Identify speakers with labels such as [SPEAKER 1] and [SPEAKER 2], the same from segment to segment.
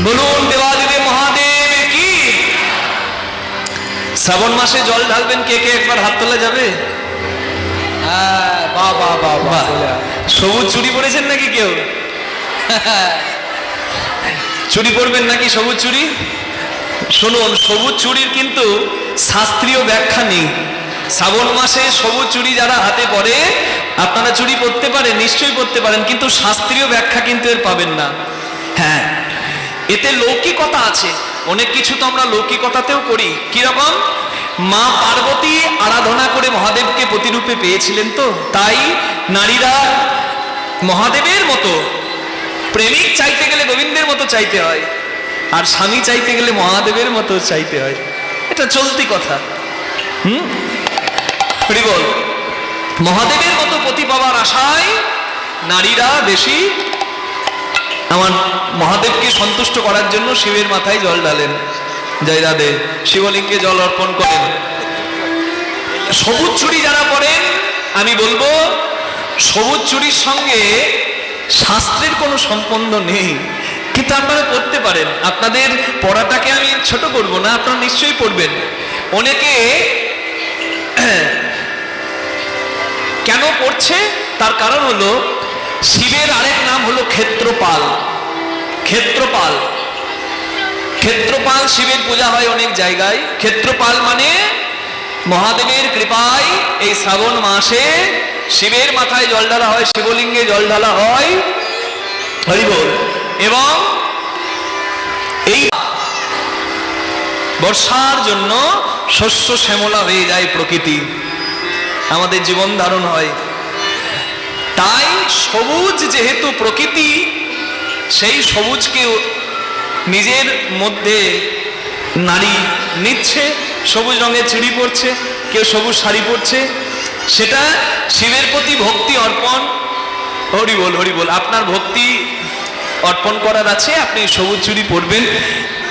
[SPEAKER 1] বলুন দেবাদিদেব মহাদেব কি। শ্রাবণ মাসে জল ঢালবেন কে কে একবার হাত তোলা যাবে? বাহ বাহ বাহ বাহ। সবুজ চুড়ি পরেছেন নাকি কেউ? চুড়ি পরবেন নাকি সবুজ চুড়ি? শুনুন, সবুজ চুড়ির কিন্তু শাস্ত্রীয় ব্যাখ্যা নেই। শ্রাবণ মাসে সবুজ চুড়ি যারা হাতে পরে, আপনারা চুড়ি পরতে পারেন, নিশ্চয়ই পরতে পারেন, কিন্তু শাস্ত্রীয় ব্যাখ্যা কিন্তু এর পাবেন না। হ্যাঁ, এতে লৌকিকতা আছে, অনেক কিছু তো আমরা লৌকিকতাতেও করি। কিরকম? মা পার্বতী আরাধনা করে মহাদেবকে প্রতিরূপে পেয়েছিলেন, তো তাই নারীরা মহাদেবের মতো, প্রেমিক চাইতে গেলে গোবিন্দের মতো চাইতে হয়, আর স্বামী চাইতে গেলে মহাদেবের মতো চাইতে হয়। এটা চলতি কথা। হরি বল। মহাদেবের মতো পতি পাওয়ার আশায় নারীরা বেশি আমার মহাদেবকে সন্তুষ্ট করার জন্য শিবের মাথায় জল ঢালেন, জয় রাধে, শিবলিঙ্গে জল অর্পণ করেন। সবুজ চুড়ি যারা পরেন, আমি বলবো সবুজ চুড়ির সঙ্গে শাস্ত্রের কোনো সম্বন্ধ নেই, কিন্তু আপনারা পড়তে পারেন। আপনাদের পড়াটাকে আমি ছোট করব না, আপনারা নিশ্চয়ই পড়বেন। অনেকে কেন পড়ছে তার কারণ হলো, শিবের আরেক নাম হলো ক্ষেত্রপাল। ক্ষেত্রপাল, ক্ষেত্রপাল শিবের পূজা হয় অনেক জায়গায়। ক্ষেত্রপাল মানে মহাদেবের কৃপায় এই শ্রাবণ মাসে শিবের মাথায় জল ঢালা হয়, শিবলিঙ্গে জল ঢালা হয়। হরি বল। এবং এই বর্ষার জন্য শস্য শ্যামলা হয়ে যায় প্রকৃতি, আমাদের জীবন ধারণ হয়। তাই সবুজ যেহেতু প্রকৃতি, সেই সবুজকে নিজের মধ্যে নারী নিচ্ছে, সবুজ রঙের চুড়ি পরছে, কেউ সবুজ শাড়ি পরছে, সেটা শিবের প্রতি ভক্তি অর্পণ। হরি বল, হরি বল। আপনার ভক্তি অর্পণ করার আছে, আপনি সবুজ চুড়ি পরবেন।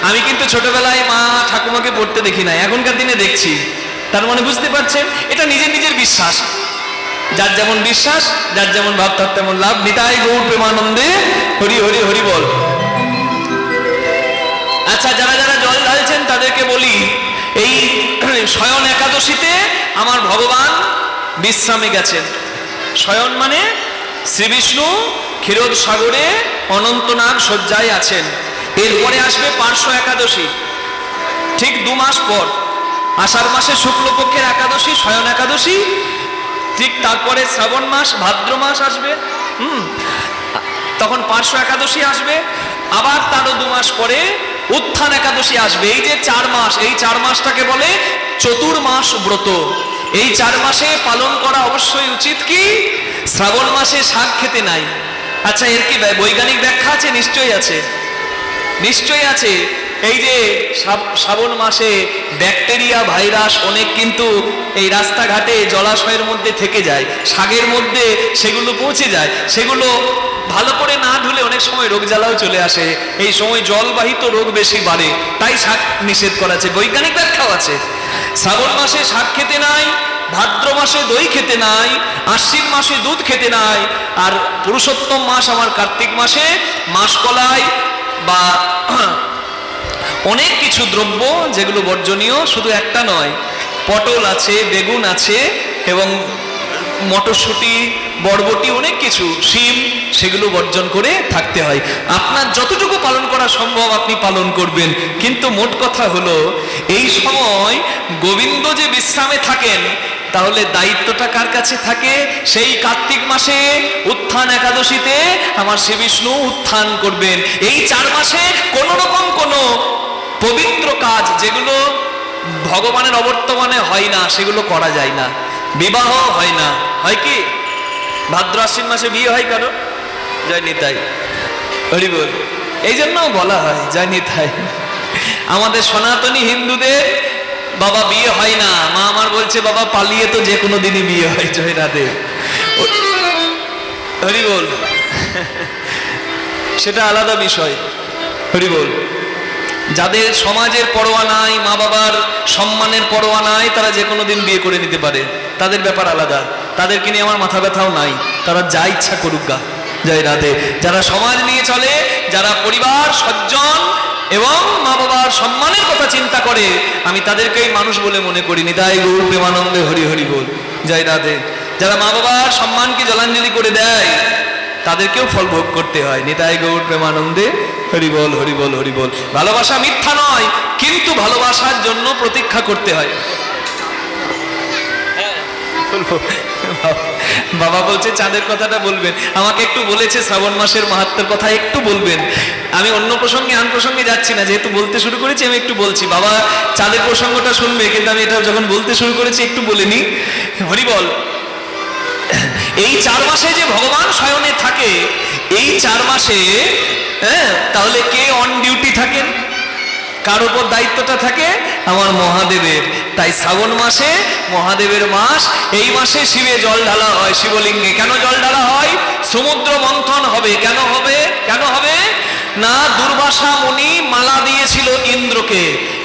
[SPEAKER 1] আমি কিন্তু ছোটবেলায় মা ঠাকুমাকে পড়তে দেখি না, এখনকার দিনে দেখছি। তার মানে বুঝতে পারছেন, এটা নিজের নিজের বিশ্বাস, যার যেমন বিশ্বাস, যার যেমন ভাব তার তেমন লাভ। নিতাই গৌর প্রেমানন্দে হরি হরি হরি বল। আচ্ছা, যারা যারা জল ঢালছেন তাদেরকে বলি, এই শয়ন একাদশীতে আমার ভগবান বিশ্রামে গেছেন। শয়ন মানে শ্রী বিষ্ণু ক্ষীরোদ সাগরে অনন্তনাগ শয্যায় আছেন। এরপরে আসবে পার্শ্ব একাদশী, ঠিক 2 মাস পর, আষাঢ় মাসে শুক্লপক্ষের একাদশী শয়ন একাদশী, ঠিক তারপরে শ্রাবণ মাস ভাদ্র মাস আসবে, তখন পার্শ্ব একাদশী আসবে। আবার তারও 2 মাস পরে উত্থান একাদশী আসবে। এই যে 4 মাস, এই 4 মাসটাকে বলে চতুর্মাস ব্রত। এই 4 মাসে পালন করা অবশ্যই উচিত। কি? শ্রাবণ মাসে শাক খেতে নাই। আচ্ছা, এর কি বৈজ্ঞানিক ব্যাখ্যা আছে? নিশ্চয়ই আছে, নিশ্চয়ই আছে। এই যে শ্রাবণ মাসে ব্যাকটেরিয়া ভাইরাস অনেক কিন্তু এই রাস্তাঘাটে জলাশয়ের মধ্যে থেকে যায়, শাকের মধ্যে সেগুলো পৌঁছে যায়, সেগুলো ভালো করে না ধুলে অনেক সময় রোগ জ্বালাও চলে আসে। এই সময় জলবাহিত রোগ বেশি বাড়ে, তাই শাক নিষেধ করা আছে, বৈজ্ঞানিক ব্যাখ্যাও আছে। শ্রাবণ মাসে শাক খেতে নাই, ভাদ্র মাসে দই খেতে নাই, আশ্বিন মাসে দুধ খেতে নাই, আর পুরুষোত্তম মাস আমার কার্তিক মাসে মাসকলাই বা অনেক কিছু দ্রব্য যেগুলো বর্জনীয়, শুধু একটা নয়, পটল আছে, বেগুন আছে, এবং মটরশুঁটি, বরবটি, অনেক কিছু, শিম, সেগুলো বর্জন করে থাকতে হয়। আপনার যতটুকু পালন করা সম্ভব আপনি পালন করবেন, কিন্তু মোট কথা হলো এই সময় গোবিন্দ যে বিশ্রামে থাকেন, তাহলে দায়িত্বটা কার কাছে থাকে? সেই কার্তিক মাসে উত্থান একাদশীতে আমার শ্রী বিষ্ণু উত্থান করবেন। এই 4 মাসে কোন রকম কোনো পবিত্র কাজ যেগুলো ভগবানের অবর্তমানে হয় না, সেগুলো করা যায় না। বিবাহ হয় না, হয় কি? ভাদ্র আশ্বিন মাসে বিয়ে হয় কারো? জয় নিতাই, হরি বল। এই জন্য বলা হয় জয় নিতাই। আমাদের সনাতনী হিন্দুদের বাবা বিয়ে হয় না, মা আমার বলছে বাবা পালিয়ে তো যে কোনো দিনই বিয়ে হয়। জয় রাধে, হরি বল। সেটা আলাদা বিষয়, হরি বল। যাদের সমাজের পরোয়া নাই, মা বাবার সম্মানের পরোয়া নাই, তারা যে কোনো দিন বিয়ে করে নিতে পারে, তাদের ব্যাপার আলাদা। তাদেরকে নিয়ে আমার মাথা ব্যথাও নাই, তারা যা ইচ্ছা করুক গা। জয় রাধে। যারা সমাজ নিয়ে চলে, যারা পরিবার সজ্জন এবং মা বাবার সম্মানের কথা চিন্তা করে, আমি তাদেরকেই মানুষ বলে মনে করি। নিতাই গৌর প্রেমানন্দে হরি হরি বল। জয় রাধে। যারা মা বাবার সম্মানকে জলাঞ্জলি করে দেয়, তাদেরকেও ফল ভোগ করতে হয়। নিতাই গৌর প্রেমানন্দে হরি বল হরি বল হরি বল। ভালোবাসা মিথ্যা নয়, কিন্তু ভালোবাসার জন্য প্রতীক্ষা করতে হয়। বাবা বলছে চাঁদের কথাটা বলবেন, আমাকে একটু বলেছে শ্রাবণ মাসের মাহাত্ম্যের কথা একটু বলবেন। আমি অন্য প্রসঙ্গে আন প্রসঙ্গে যাচ্ছি না, যেহেতু বলতে শুরু করেছি আমি একটু বলছি। বাবা চাঁদের প্রসঙ্গটা শুনবে, কিন্তু আমি এটা যখন বলতে শুরু করেছি একটু বলে নি। হরি বল। এই 4 মাসে যে ভগবান শয়নে থাকে, এই 4 মাসে তাহলে কে অন ডিউটি থাকেন? কার উপর দায়িত্বটা থাকে? আমার মহাদেবের। তাই শ্রাবণ মাসে মহাদেবের মাস, এই মাসে শিবে জল ঢালা হয় শিবলিঙ্গে। কেন জল ঢালা হয়? সমুদ্র মন্থন হবে। কেন হবে? কেন হবে না, দুর্বাসা মুনি মালা দিয়েছিল ইন্দ্রকে,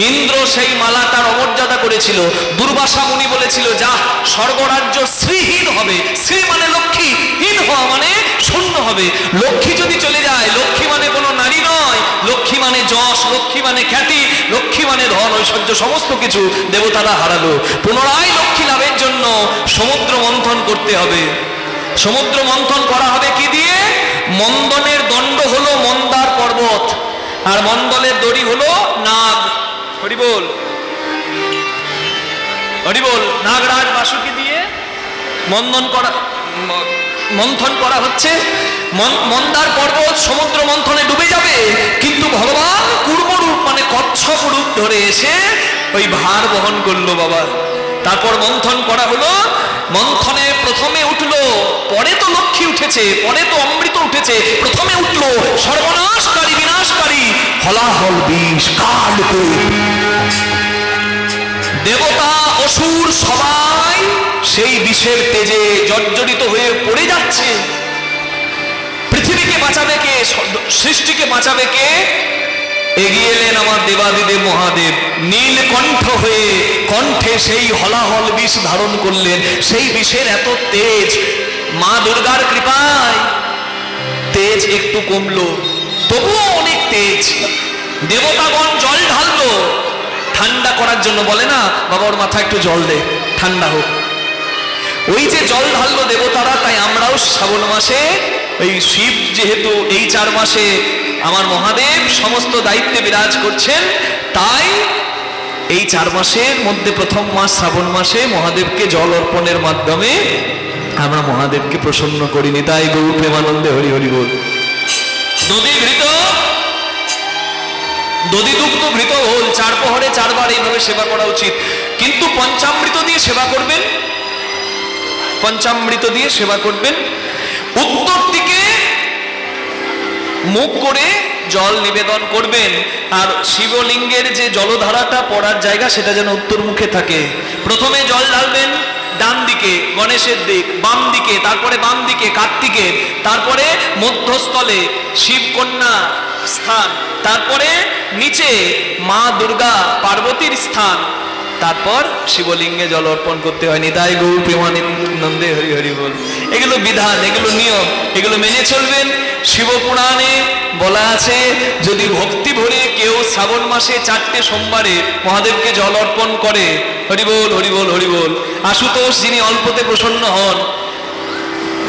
[SPEAKER 1] ইন্দ্র সেই মালাটার অমর্যাদা করেছিল। দুর্বাসা মুনি বলেছিল যা স্বর্গরাজ্য শ্রীহীন হবে। শ্রী মানে লক্ষ্মী, হীন হওয়া মানে শূন্য হবে। লক্ষ্মী যদি চলে যায়, লক্ষ্মী মানে কোনো নারী নয়, লক্ষ্মী মানে যশ, লক্ষ্মী মানে খ্যাতি, লক্ষ্মী মানে ধন ঐশ্বর্য, সমস্ত কিছু দেবতারা হারালো। পুনরায় লক্ষ্মী লাভের জন্য সমুদ্র মন্থন করতে হবে। সমুদ্র মন্থন করা হবে কি দিয়ে? মন্দনের দণ্ড হলো মন্দার পর্বত, আর মন্দলের দড়ি হলো নাগ। হরি বল হরি বল। নাগরাজ বাসুকি দিয়ে মন্থন করা হচ্ছে। মন্দার পর্বত সমুদ্র মন্থনে ডুবে যাবে, কিন্তু ভগবান কুর্মরূপ মানে কচ্ছপ রূপ ধরে এসে ওই ভার বহন করলো বাবা। তারপর মন্থন করা হলো। মন্থনে প্রথমে উঠলো, পরে তো লক্ষ্মী উঠেছে, পরে তো অমৃত উঠেছে, প্রথমে উঠলো সর্বনাশকারী বিনাশকারী হলাহল বিষ কালকূপ। দেবতা অসুর সবাই সেই বিষের তেজে জর্জরিত হয়ে পড়ে যাচ্ছে। পৃথিবীকে বাঁচাবে কে? সৃষ্টিকে বাঁচাবে কে? এগিয়ে এলেন আমার দেবাদিদেব মহাদেব। নীলকণ্ঠ হয়ে কণ্ঠে সেই হলাহল বিষ ধারণ করলেন। সেই বিষের এত তেজ, মা দুর্গার কৃপায় তেজ একটু কমলো, তবুও অনেক তেজ। দেবতাগণ জল ঢাললো ঠান্ডা করার জন্য। বলে না বাবা ওর মাথায় একটু জল দে, ঠান্ডা হোক। ওই যে জল ঢাললো দেবতারা, তাই আমরাও শ্রাবণ মাসে ওই শিব যেহেতু এই 4 মাসে আমার মহাদেব সমস্ত দায়িত্বে বিরাজ করছেন, তাই এই 4 মাসের মধ্যে প্রথম মাস শ্রাবণ মাসে মহাদেবকে জল অর্পণের মাধ্যমে আমরা মহাদেবকে প্রসন্ন করি। নিতাই গৌর প্রেমানন্দে হরি হরি বল। দধি ঘৃত, দধি দুগ্ধ ঘৃত হোল 4 প্রহরে 4 বার এইভাবে সেবা করা উচিত। কিন্তু পঞ্চামৃত দিয়ে সেবা করবেন, পঞ্চামৃত দিয়ে সেবা করবেন। উত্তর দিকে মুখ করে জল নিবেদন করবেন, আর শিবলিঙ্গের যে জলধারাটা পড়ার জায়গা সেটা যেন উত্তর মুখে থাকে। প্রথমে জল ঢালবেন ডান দিকে গণেশের দিক, বাম দিকে, তারপরে বাম দিকে কার্তিকের, তারপরে মধ্যস্থলে শিবকন্যা স্থান, তারপরে নিচে মা দুর্গা পার্বতীর স্থান, তারপর শিবলিঙ্গে জল অর্পণ করতে হয়। নিতাই গৌর প্রেমানন্দে হরি হরি বল। এগুলো বিধান, এগুলো নিয়ম, এগুলো মেনে চলবেন। শিবপুরাণে বলা আছে যদি ভক্তি ভরে কেউ শ্রাবণ মাসে 4টে সোমবারে মহাদেবকে জল অর্পণ করে, হরি বল হরি বল হরি বল, আশুতোষ যিনি অল্পতে প্রসন্ন হন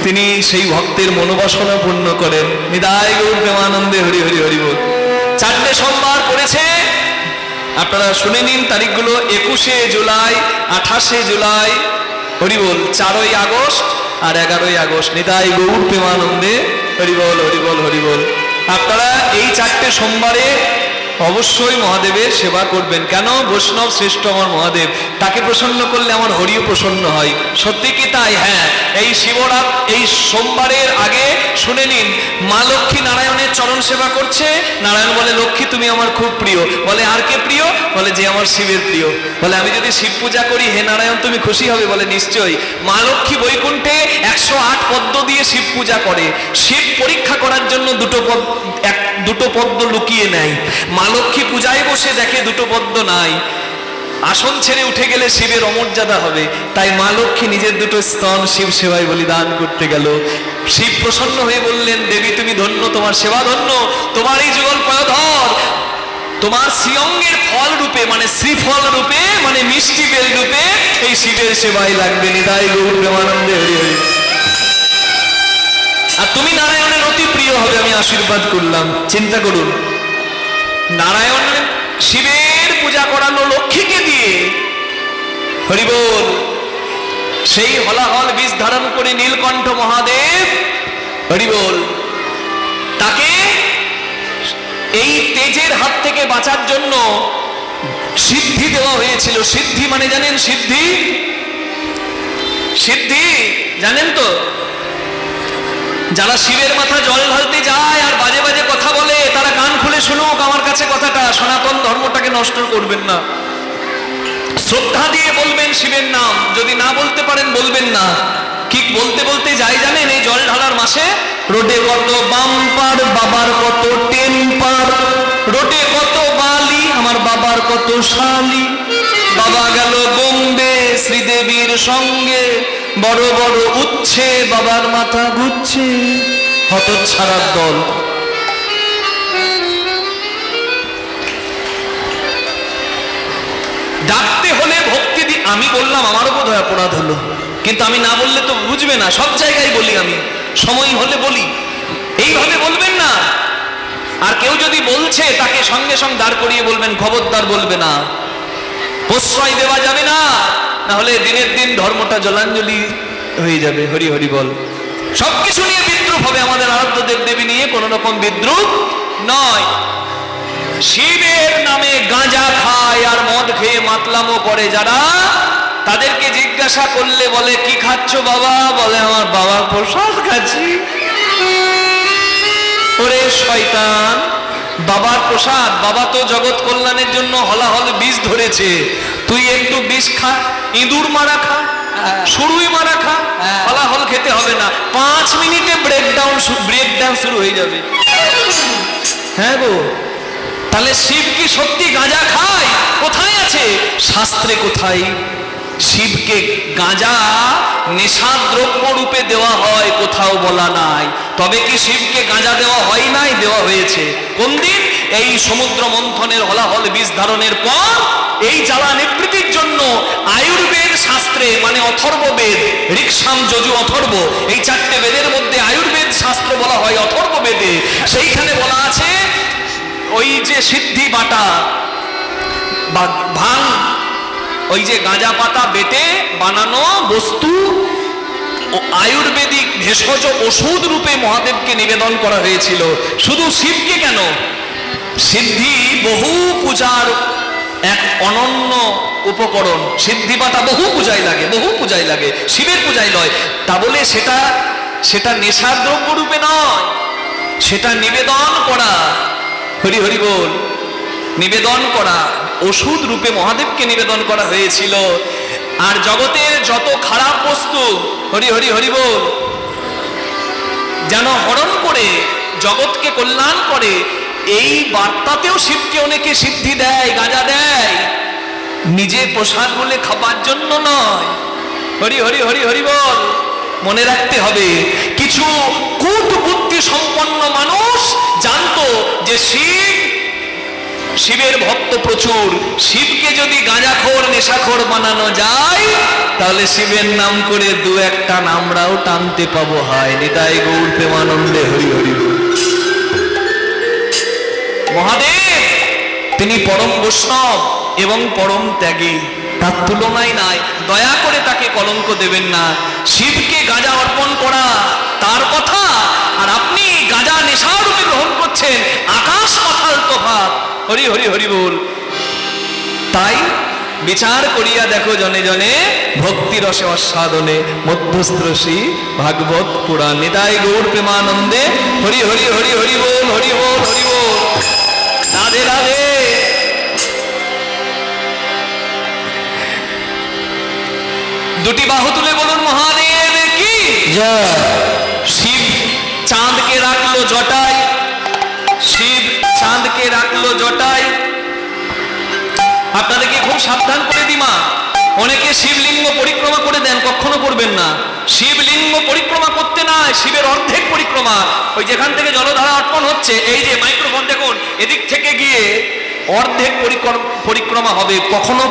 [SPEAKER 1] তিনি সেই ভক্তের মনোবাসনা পূর্ণ করেন। নিতাই গৌর প্রেমানন্দে হরি হরি হরি বল। 4টে সোমবার পড়েছে, আপনারা শুনে নিন তারিখগুলো: 21শে জুলাই, 28শে জুলাই, হরি বল, 4ই আগস্ট আর 11ই আগস্ট। নিতাই গৌর প্রেমানন্দে হরি বল হরি বল হরি বল। আপনারা এই 4টে সোমবারে অবশ্যই মহাদেবের সেবা করবেন। কেন? বৈষ্ণব শ্রেষ্ঠ আমার মহাদেব, তাকে প্রসন্ন করলে আমার হরিও প্রসন্ন হয়। সত্যি কি তাই? হ্যাঁ। এই শিবরাত, এই সোমবারের আগে শুনে নিন, মা লক্ষ্মী নারায়ণের চরণ সেবা করছে। নারায়ণ বলে লক্ষ্মী তুমি আমার খুব প্রিয়। বলে আর কে প্রিয়? বলে যে আমার শিবের প্রিয়। বলে আমি যদি শিব পূজা করি হে নারায়ণ তুমি খুশি হবে? বলে নিশ্চয়ই। মা লক্ষ্মী বৈকুণ্ঠে 108 পদ্ম দিয়ে শিব পূজা করে। শিব পরীক্ষা করার জন্য দুটো পদ্ম লুকিয়ে নেয়। মা লক্ষ্মী পূজায় বসে দেখে 2 পদ্ম নাই। আসন ছেড়ে উঠে গেলে শিবের অমর্যাদা হবে, তাই মা লক্ষ্মী নিজের দুটো স্তন শিব সেবায় বলিদান করতে গেল। শিব প্রসন্ন হয়ে বললেন, দেবী তুমি ধন্য, তোমার সেবা ধন্য, তোমার এই যুগল পয়োধর তোমার শ্রীঅঙ্গের ফল রূপে মানে শ্রীফল রূপে মানে মিষ্টি বেল রূপে এই শিবের সেবায় লাগবে। নিতাই গৌর প্রেমানন্দে হরি হরি। আর তুমি নারায়ণের অতি প্রিয় হবে, আমি আশীর্বাদ করলাম। চিন্তা করুন, নারায়ণ শিবের পূজা করানো লক্ষ্মীকে দিয়ে, হরি বল। সেই হলাহল বীজ ধারণ করে নীলকণ্ঠ মহাদেব, হরি বল, তাকে এই তেজের হাত থেকে বাঁচার জন্য সিদ্ধি দেওয়া হয়েছিল। সিদ্ধি মানে জানেন? সিদ্ধি সিদ্ধি জানেন তো? যারা শিবের মাথা জল ঢালতে যায় আর বাজে বাজে কথা বলে, তারা কান খুলে শুনুক আমার কাছে কথাটা। সনাতন ধর্মটাকে নষ্ট করবেন না, শ্রদ্ধা দিয়ে বলবেন শিবের নাম। যদি না বলতে পারেন বলবেন না। কি বলতে বলতে যাই জানেন? এই জল ঢালার মাসে রোডে কত বাম্পার, বাবার কত টেম্পার, রোডে কত বালি, আমার বাবার কত শালি। বাবা গেল বোম্বে শ্রীদেবীর সঙ্গে, বড় বড় উচ্ছে, বাবার মাথা ঘুরছে, হতচ্ছাড়ার দল। ডাকতে হলে ভক্তি দি। আমি বললাম, আমারও বোধ হয় অপরাধ হলো, কিন্তু আমি না বললে তো বুঝবে না। সব জায়গায় বলি, আমি সময় হলে বলি। এইভাবে বলবেন না। আর কেউ যদি বলছে তাকে সঙ্গে সঙ্গে দাঁড় করিয়ে বলবেন, খবরদার বলবে না, প্রশ্রয় দেওয়া যাবে না, না হলে দিনের দিন ধর্মটা জলাঞ্জলি হয়ে যাবে। হরি হরি বল। সবকিছু নিয়ে বিদ্রুপ হবে, আমাদের আরাধ্য দেব দেবী নিয়ে কোন রকম বিদ্রুপ নয়। শিবের নামে গাঁজা খায় আর মদ খেয়ে মাতলামো করে যারা, তাদেরকে জিজ্ঞাসা করলে বলে, কি খাচ্ছ বাবা? বলে, আমার বাবার প্রসাদ খাচ্ছি। ওরে শয়তান, বাবার প্রসাদ? বাবা তো জগৎ কল্যাণের জন্য হলাহল বীজ ধরেছে, তুই একটু বিষ খা, ইঁদুর মারা খা, সুরুই মারা খা, হলাহল খেতে হবে না। 5 মিনিটে ব্রেকডাউন শুরু হয়ে যাবে। হ্যাঁ গো, তাহলে শিব কি সত্যি গাঁজা খায়? কোথায় আছে শাস্ত্রে? কোথায় শিবকে গাঁজা নেশা দ্রব্য রূপে দেওয়া হয়? কোথাও বলা নাই। তবে কি শিবকে গাঁজা দেওয়া হয় নাই? দেওয়া হয়েছে। কোন দিন? এই সমুদ্র মন্থনের হলাহল বীজ ধারণের পর এই জ্বালা নিবৃত্তির জন্য আয়ুর্বেদ শাস্ত্রে মানে অথর্ব বেদ, ঋক্সাম যজু অথর্ব, এই 4টে বেদের মধ্যে আয়ুর্বেদ শাস্ত্র বলা হয় অথর্ব বেদে। সেইখানে বলা আছে, ওই যে সিদ্ধি বাটা বা ভাং, ওই যে গাঁজা পাতা বেটে বানানো বস্তু আয়ুর্বেদিক ভেষজ ওষুধ রূপে মহাদেবকে নিবেদন করা হয়েছিল। শুধু শিবকে কেন, সিদ্ধি বহু পূজার এক অনন্য উপকরণ। সিদ্ধি পাতা বহু পূজায় লাগে, বহু পূজায় লাগে, শিবের পূজায় নয়। তা বলে সেটা নেশার দ্রব্য রূপে নয়, সেটা নিবেদন করা। হরি হরি বল। নিবেদন করা ওষুধ রূপে মহাদেবকে নিবেদন করা হয়েছিল। আর জগতের যত খারাপ বস্তু, হরি হরি হরি বল, যেন হরণ করে জগৎকে কল্যাণ করে, এই বার্তাতেও শিবকে অনেকে সিদ্ধি দেয়, গাঁজা দেয়, নিজে প্রসাদ বলে খাবার জন্য নয়। হরি হরি হরি হরি বল। মনে রাখতে হবে, কিছু কূট বুদ্ধি সম্পন্ন মানুষ জানতো যে শিবের ভক্ত প্রচুর, শিবকে যদি গাঁজাখোর নেশাখোর বানানো যায় তাহলে শিবের নাম করে 2-1 টান আমরাও টানতে পাবো। হয় নিতাই গৌর প্রেমানন্দে হরি হরি। মহাদেব তিনি পরম বৈষ্ণব এবং পরম ত্যাগী, তার তুলনাই নাই। দয়া করে তাকে কলঙ্ক দেবেন না। শিবকে গাঁজা অর্পণ করা তার কথা, আর আপনি গাঁজা নেশা রূপে গ্রহণ করছেন, আকাশ পাতাল তফাৎ। হরি হরি হরি বল। তাই বিচার করিয়া দেখো জনে জনে, ভক্তি রসে অস্বাদনে, মধ্যস্ত্রসী ভাগবত পুরাণ। নিতাই গৌর প্রেমানন্দে হরি হরি হরি হরি বল, হরি বল, হরি বল। রাধে রাধে। দুটি বাহু তুলে বলুন মহাদেব কি জয়। শিব চাঁদকে রাখলো জটায়, শিব চাঁদকে রাখলো জটায়, আপনাদেরকে খুব সাবধান করে দিমা, অনেকে শিবলিঙ্গ পরিক্রমা করে দেন, কখনো করবেন না। শিবলিঙ্গ পরিক্রমা করতে নাই, শিবের অর্ধেক পরিক্রমা, ওই যেখান থেকে জলধারা অর্পণ হচ্ছে, এই যে মাইক্রোফোন দেখুন, এদিক থেকে গিয়ে অর্ধেক পরিক্রমা হবে, কখনো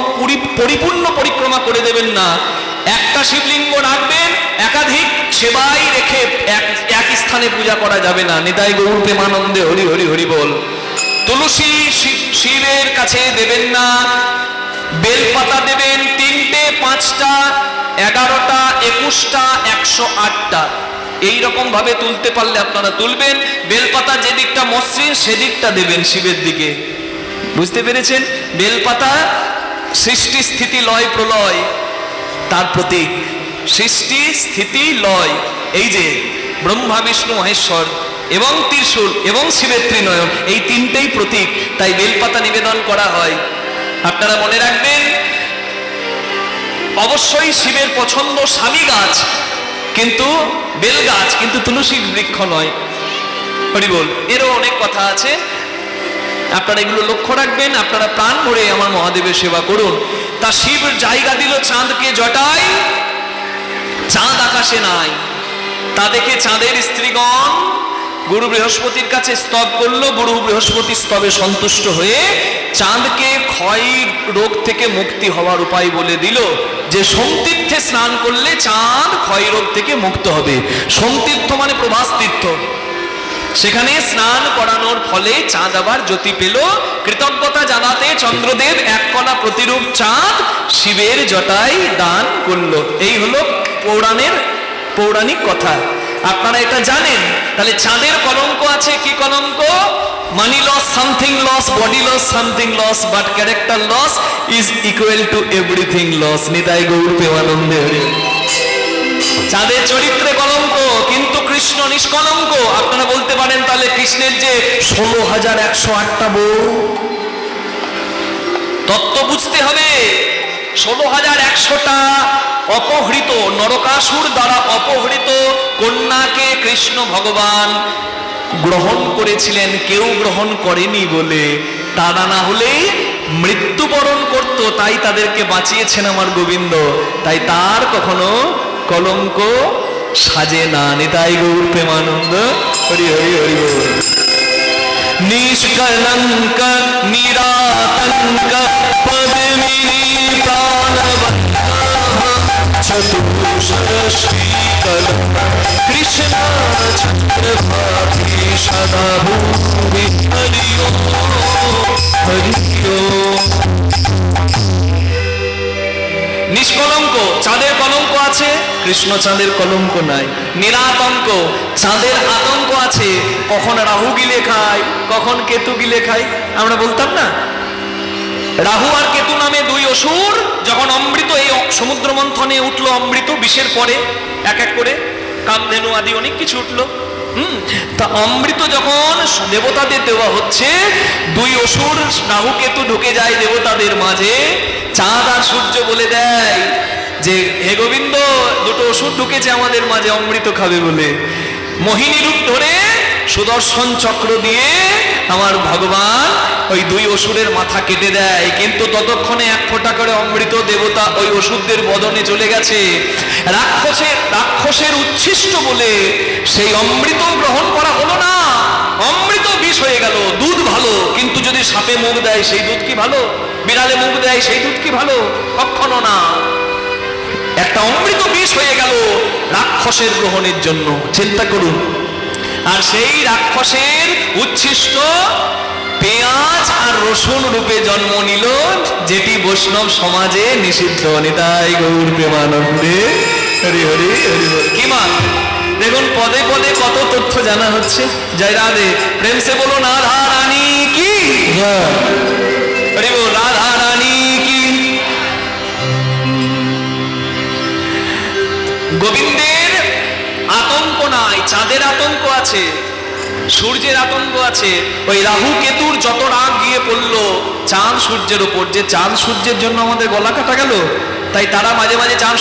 [SPEAKER 1] পরিপূর্ণ পরিক্রমা করে দেবেন না। একটা শিবলিঙ্গ রাখবেন, একাধিক সেবাই রেখে এক স্থানে পূজা করা যাবে না। নিতাই গৌর প্রেমানন্দে হরি হরি হরি বল। তুলসী শিবের কাছে দেবেন না, বেলপাতা দেবেন 3টে, 5টা, 11টা, 21টা, 108টা, এইরকম ভাবে তুলতে পারলে আপনারা তুলবেন। বেলপাতা যেদিকটা মসৃণ সেদিকটা দেবেন শিবের দিকে, বুঝতে পেরেছেন? বেলপাতা সৃষ্টি স্থিতি লয় প্রলয় তার প্রতীক, সৃষ্টি স্থিতি লয়, এই যে ব্রহ্মা বিষ্ণু মহেশ্বর এবং ত্রিশূল এবং শিবের ত্রিনয়ন, এই 3টেই প্রতীক, তাই বেলপাতা নিবেদন করা হয়। আপনারা মনে রাখবেন, অবশ্যই শিবের পছন্দ স্বামী গাছ, কিন্তু বেল গাছ, কিন্তু তুলসী বৃক্ষ নয়। হরি বল। এরও অনেক কথা আছে, আপনারা এগুলো লক্ষ্য রাখবেন। আপনারা প্রাণ ভরে আমার মহাদেবের সেবা করুন। তা শিব জায়গা দিল চাঁদকে জটায়, চাঁদ আকাশে নাই, তা দেখে চাঁদের স্ত্রীগণ গুরু বৃহস্পতির কাছে স্তব করলো। গুরু বৃহস্পতি স্তবে সন্তুষ্ট হয়ে চাঁদকে ক্ষয় রোগ থেকে মুক্তি হওয়ার উপায় বলে দিল, যে সোমতীর্থে স্নান করলে চাঁদ ক্ষয় রোগ থেকে মুক্ত হবে। সোমতীর্থ মানে প্রভাস তীর্থ, সেখানে স্নান করানোর ফলে চাঁদ আবার জ্যোতি পেল। কৃতজ্ঞতা জানাতে চন্দ্রদেব 1 কলা প্রতিরূপ চাঁদ শিবের জটায় দান করলো। এই হলো পৌরাণিক কথা, আপনারা এটা জানেন। তাহলে চাঁদের কলঙ্ক আছে, কি কলঙ্ক? Money loss, something loss, body loss, something loss, but character loss is equal to everything loss. Nitai Gaur প্রেমানন্দে হরি। চাঁদের চরিত্রে কলঙ্ক, কিন্তু কৃষ্ণ নিষ্কলঙ্ক। আপনারা বলতে পারেন, তাহলে কৃষ্ণের যে 16,108টা বউ, তত্ত্ব বুঝতে হবে। 16,100টা অপহৃত, নরকাসুর দ্বারা অপহৃত কন্যাকে কৃষ্ণ ভগবান গ্রহণ করেছিলেন, কেউ গ্রহণ করেনি বলে। তারা না হলে মৃত্যুবরণ করত, তাই তাদেরকে বাঁচিয়েছেন আমার গোবিন্দ। তাই তার কখনো কলঙ্ক সাজে না। নিতাই গৌর প্রেমানন্দ হরি হরি হরি বল। নিষ্কলঙ্ক নিরাতঙ্ক পদ্মিনী প্রাণবন্ত চতুষ্কীকল কৃষ্ণ চন্দ্রভাতি সদা ভূমি হরি ওম হরি ওম। নিষ্কলঙ্ক, চাঁদের কলঙ্ক আছে, কৃষ্ণ চাঁদের কলঙ্ক নাই। নিরাতঙ্ক, চাঁদের আতঙ্ক আছে, কখন রাহু গিলে খায়, কখন কেতু গিলে খায়। আমরা বলতাম না, রাহু আর কেতু নামে 2 অসুর যখন অমৃত, এই সমুদ্র মন্থনে উঠলো অমৃত বিষের পরে, এক এক করে কামধেনু আদি অনেক কিছু উঠলো। তা অমৃত যখন দেবতাদের দেওয়া হচ্ছে, 2 অসুর রাহু কেতু ঢুকে যায় দেবতাদের মাঝে। চাঁদ আর সূর্য বলে দেয় যে, হে গোবিন্দ, 2টো অসুর ঢুকেছে আমাদের মাঝে অমৃত খাবে বলে। মোহিনী রূপ ধরে সুদর্শন চক্র দিয়ে আমার ভগবান ওই 2 অসুরের মাথা কেটে দেয়। কিন্তু ততক্ষণে 1 ফোঁটা করে অমৃত দেবতা ওই অসুরদের বদনে চলে গেছে। রাক্ষসের উচ্ছিষ্ট বলে সেই অমৃত গ্রহণ করা হলো না, অমৃত বিষ হয়ে গেল। দুধ ভালো, কিন্তু যদি সাপে মুখ দেয় সেই দুধ কি ভালো? বিড়ালে মুখ দেয় সেই দুধ কি ভালো? কখনো না। একটা অমৃত বিষ হয়ে গেল রাক্ষসের গ্রহণের জন্য, চিন্তা করুন। আর সেই রাক্ষসের উচ্ছিষ্ট পেঁয়াজ আর রসুন রূপে জন্ম নিল, যেটি বৈষ্ণব সমাজে নিষিদ্ধ। নিতাই গৌর প্রেমানন্দে হরি হরি হরি বল। কি মা দেখুন, পদে পদে কত তথ্য জানা হচ্ছে। জয় রাধে, প্রেম সে বলো রাধা রানী কি, হরি বল, রাধা রানী কি। গোবিন্দের আতঙ্ক নাই, চাঁদের আতঙ্ক আছে, সূর্যের আতঙ্ক আছে। ওই রাহু কেতুর যত রাগ গিয়ে পড়লো চাঁদ সূর্যের উপর, যে চাঁদ সূর্যের জন্য আমাদের গলা কাটা গেল, তাই তারা মাঝে মাঝে চাঁদ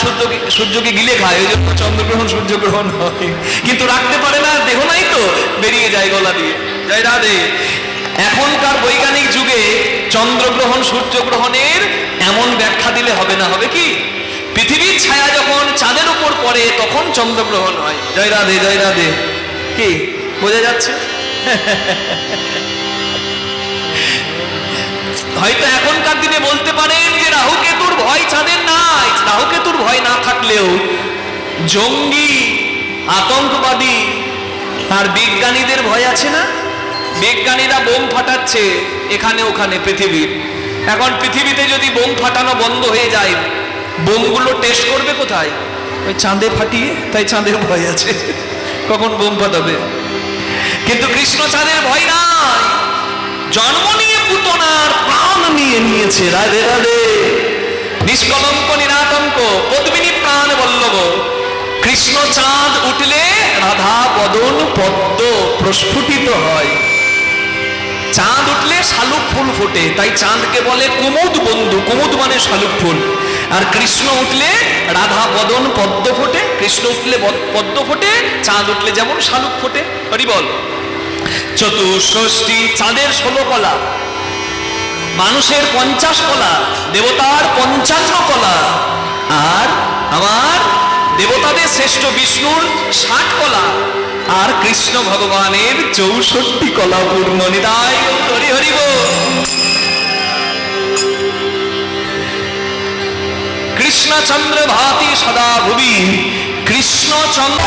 [SPEAKER 1] সূর্যকে গিলে খায়, ওই জন্য চন্দ্রগ্রহণ সূর্যগ্রহণ হয়। কিন্তু রাখতে পারে না, দেহ নাই তো, বেরিয়ে যায় গলা দিয়ে। জয় রাধে। এখনকার বৈজ্ঞানিক যুগে চন্দ্রগ্রহণ সূর্যগ্রহণের এমন ব্যাখ্যা দিলে হবে না, হবে কি? পৃথিবীর ছায়া যখন চাঁদের উপর পড়ে তখন চন্দ্রগ্রহণ হয়। জয় রাধে, জয় রাধে। কি বোঝা যাচ্ছে? হয়তো এখনকার দিনে বলতে পারেন যে রাহু কেতুর ভয় চাঁদের নাই। রাহু কেতুর ভয় না থাকলেও জঙ্গি, আতঙ্কবাদী আর বিজ্ঞানীদের ভয় আছে না? বিজ্ঞানীরা বোম ফাটাচ্ছে এখানে ওখানে পৃথিবীর। এখন পৃথিবীতে যদি বোম ফাটানো বন্ধ হয়ে যায়, বোমগুলো টেস্ট করবে কোথায়? ওই চাঁদে ফাটিয়ে। তাই চাঁদের ভয় আছে, কখন বোম ফাটাবে। কিন্তু কৃষ্ণ চাঁদের ভয় নাই। জন্ম নিয়ে পুতনার প্রাণ নিয়ে নিয়েছে। রাধে রাধে। নিষ্কলঙ্ক নিরাতঙ্ক পদ্মিনী প্রাণ বল্লভ। কৃষ্ণ চাঁদ উঠলে রাধা বদন পদ্ম প্রস্ফুটিত হয়। চাঁদ উঠলে শালুক ফুল ফোটে, তাই চাঁদকে বলে কুমুদ বন্ধু। কুমুদ মানে শালুক ফুল। আর কৃষ্ণ উঠলে রাধা বদন পদ্ম ফোটে। কৃষ্ণ উঠলে পদ্ম ফোটে, চাঁদ উঠলে যেমন শালুক ফোটে। হরি বল। চতুষ্ষষ্ঠী, চাঁদের 16 কলা, মানুষের 50 কলা, দেবতার 55 কলা, আর আমার দেবতাদের শ্রেষ্ঠ বিষ্ণুর 60 কলা, আর কৃষ্ণ ভগবানের 64 কলা পূর্ণ। নিতাই হরি হরি বল। কৃষ্ণচন্দ্র ভাতি সদা ভুবি। কৃষ্ণচন্দ্র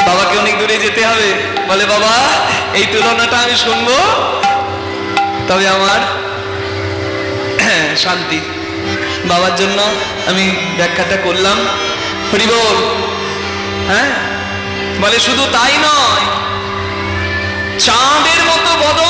[SPEAKER 1] বাবাকে অনেক দূরে যেতে হবে। বলে বাবা এই তুলনাটা আমি শুনবো, তবে আমার শান্তি। বাবার জন্য আমি ব্যাখ্যাটা করলাম। হরি বল। হ্যাঁ, বলে শুধু তাই নয়, চাঁদের মতো বদন